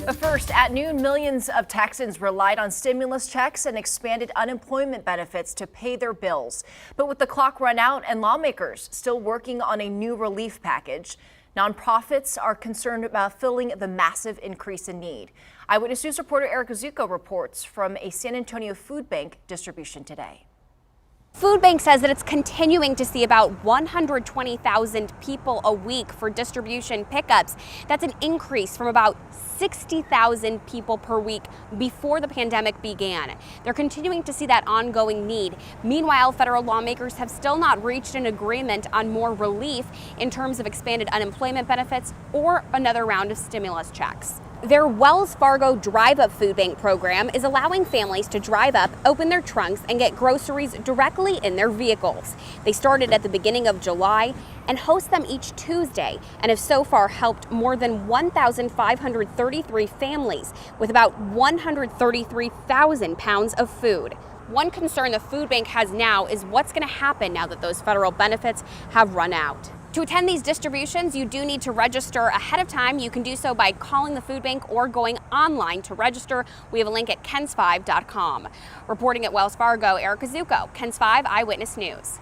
But first, at noon, millions of Texans relied on stimulus checks and expanded unemployment benefits to pay their bills. But with the clock run out and lawmakers still working on a new relief package, nonprofits are concerned about filling the massive increase in need. Eyewitness News reporter Erica Zucco reports from a San Antonio food bank distribution today. Food Bank says that it's continuing to see about 120,000 people a week for distribution pickups. That's an increase from about 60,000 people per week before the pandemic began. They're continuing to see that ongoing need. Meanwhile, federal lawmakers have still not reached an agreement on more relief in terms of expanded unemployment benefits or another round of stimulus checks. Their Wells Fargo Drive Up Food Bank program is allowing families to drive up, open their trunks, and get groceries directly in their vehicles. They started at the beginning of July and host them each Tuesday and have so far helped more than 1,533 families with about 133,000 pounds of food. One concern the food bank has now is what's going to happen now that those federal benefits have run out. To attend these distributions, you do need to register ahead of time. You can do so by calling the food bank or going online to register. We have a link at KENS5.com. Reporting at Wells Fargo, Erica Zucco, KENS 5 Eyewitness News.